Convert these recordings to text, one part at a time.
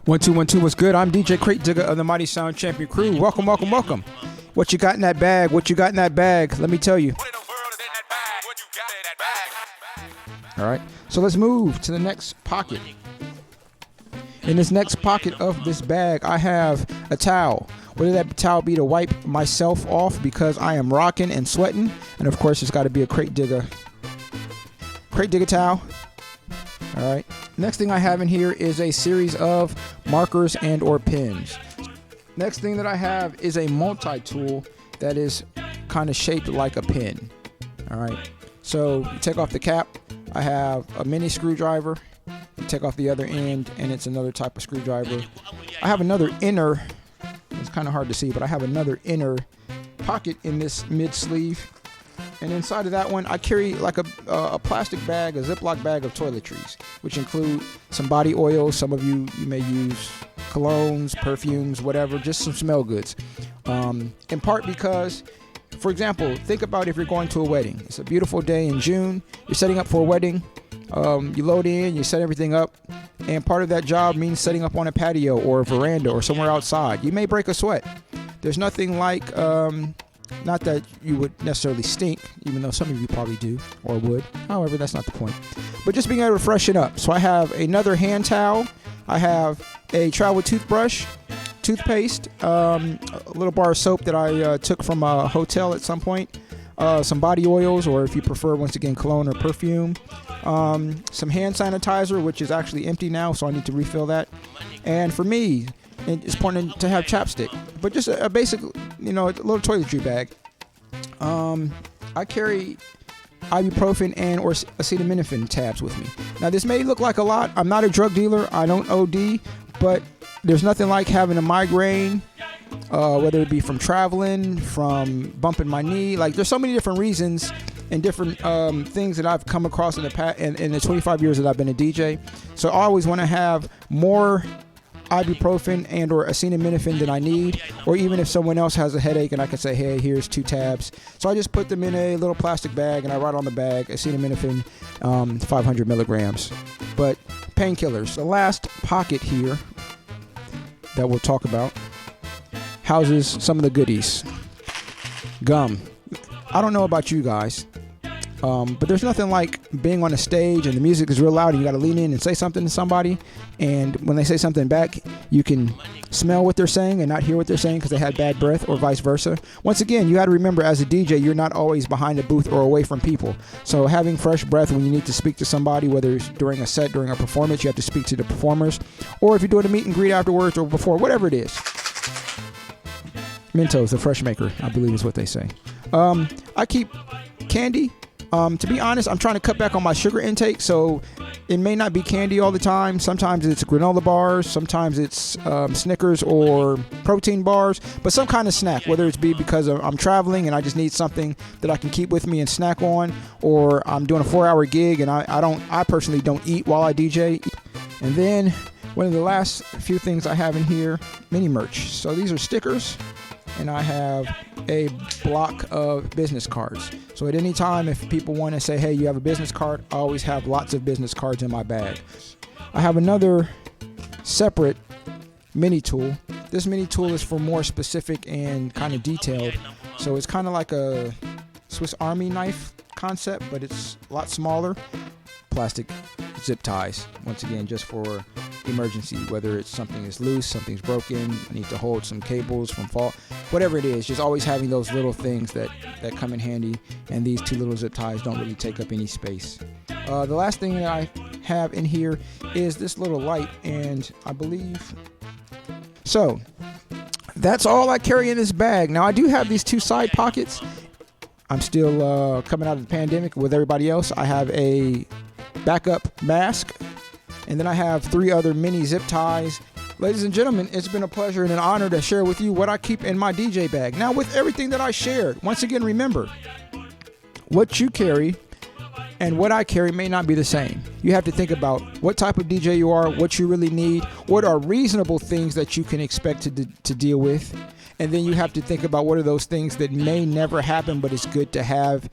1212, what's good? I'm DJ Krate Digger of the Mighty Sound Champion crew. Welcome, welcome, welcome. What you got in that bag? What you got in that bag? Let me tell you. All right, so let's move to the next pocket. In this next pocket of this bag, I have a towel. Whether that towel be to wipe myself off because I am rocking and sweating, and of course it's got to be a Krate Digger towel. All right. Next thing I have in here is a series of markers and or pens. Next thing that I have is a multi-tool that is kind of shaped like a pen. All right. So you take off the cap. I have a mini screwdriver. You take off the other end, and it's another type of screwdriver. I have another inner. It's kind of hard to see, but I have another inner pocket in this mid sleeve. And inside of that one, I carry like a plastic bag, a Ziploc bag of toiletries, which include some body oils. Some of you may use colognes, perfumes, whatever, just some smell goods. In part because, for example, think about if you're going to a wedding. It's a beautiful day in June. You're setting up for a wedding. You load in, you set everything up. And part of that job means setting up on a patio or a veranda or somewhere outside. You may break a sweat. There's nothing like... not that you would necessarily stink, even though some of you probably do or would. However, that's not the point. But just being able to freshen up. So I have another hand towel. I have a travel toothbrush, toothpaste, a little bar of soap that I took from a hotel at some point, some body oils, or if you prefer, once again, cologne or perfume, some hand sanitizer, which is actually empty now, so I need to refill that. And for me, it's important to have chapstick, but just a basic, a little toiletry bag. I carry ibuprofen and or acetaminophen tabs with me. Now, this may look like a lot. I'm not a drug dealer. I don't OD, but there's nothing like having a migraine, whether it be from traveling, from bumping my knee. Like, there's so many different reasons and different things that I've come across in the past, in the 25 years that I've been a DJ. So I always want to have more ibuprofen and or acetaminophen than I need, or even if someone else has a headache and I can say, hey, here's 2 tabs. So I just put them in a little plastic bag and I write on the bag acetaminophen, 500 milligrams. But painkillers, the last pocket here that we'll talk about houses some of the goodies. Gum. I don't know about you guys, but there's nothing like being on a stage and the music is real loud and you got to lean in and say something to somebody, and when they say something back, you can smell what they're saying and not hear what they're saying because they had bad breath, or vice versa. Once again, you got to remember, as a DJ, you're not always behind a booth or away from people. So having fresh breath when you need to speak to somebody, whether it's during a set, during a performance, you have to speak to the performers, or if you're doing a meet and greet afterwards or before, whatever it is. Mentos, the fresh maker, I believe is what they say. I keep candy. To be honest, I'm trying to cut back on my sugar intake, so it may not be candy all the time. Sometimes it's granola bars, sometimes it's Snickers or protein bars, but some kind of snack, whether it's because I'm traveling and I just need something that I can keep with me and snack on, or I'm doing a 4-hour gig and I personally don't eat while I DJ. And then one of the last few things I have in here, mini merch. So these are stickers, and I have a block of business cards. So at any time, if people want to say, hey, you have a business card, I always have lots of business cards in my bag. I have another separate mini tool. This mini tool is for more specific and kind of detailed. So it's kind of like a Swiss Army knife concept, but it's a lot smaller. Plastic zip ties, once again, just for emergency, whether it's something is loose, something's broken, I need to hold some cables from fault, whatever it is, just always having those little things that come in handy. And these 2 little zip ties don't really take up any space. The last thing that I have in here is this little light, and I believe so that's all I carry in this bag. Now, I do have these 2 side pockets. I'm still coming out of the pandemic with everybody else. I have a backup mask, and then I have 3 other mini zip ties. Ladies and gentlemen, it's been a pleasure and an honor to share with you what I keep in my DJ bag. Now, with everything that I shared, once again, remember, what you carry and what I carry may not be the same. You have to think about what type of DJ you are, what you really need, what are reasonable things that you can expect to deal with, and then you have to think about what are those things that may never happen, but it's good to have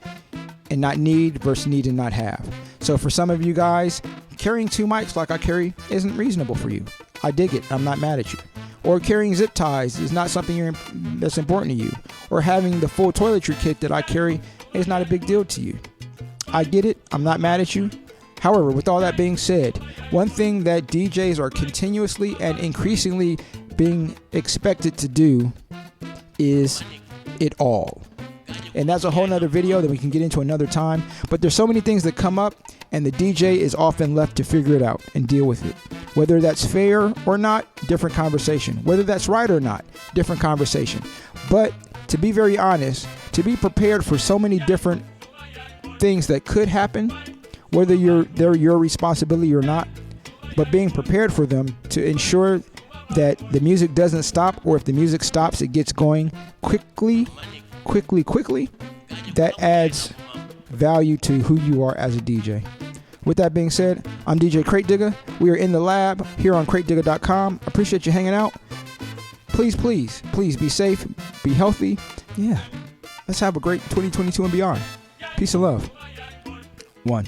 and not need versus need and not have. So for some of you guys, carrying 2 mics like I carry isn't reasonable for you. I dig it. I'm not mad at you. Or carrying zip ties is not something that's important to you. Or having the full toiletry kit that I carry is not a big deal to you. I get it. I'm not mad at you. However, with all that being said, one thing that DJs are continuously and increasingly being expected to do is it all. And that's a whole nother video that we can get into another time. But there's so many things that come up, and the DJ is often left to figure it out and deal with it. Whether that's fair or not, different conversation. Whether that's right or not, different conversation. But to be very honest, to be prepared for so many different things that could happen, whether they're your responsibility or not, but being prepared for them to ensure that the music doesn't stop, or if the music stops, it gets going quickly, that adds value to who you are as a DJ. With that being said, I'm DJ Krate Digger. We are in the lab here on KrateDigger.com. Appreciate you hanging out. Please be safe, be healthy. Yeah, let's have a great 2022 and beyond. Peace and love. 1.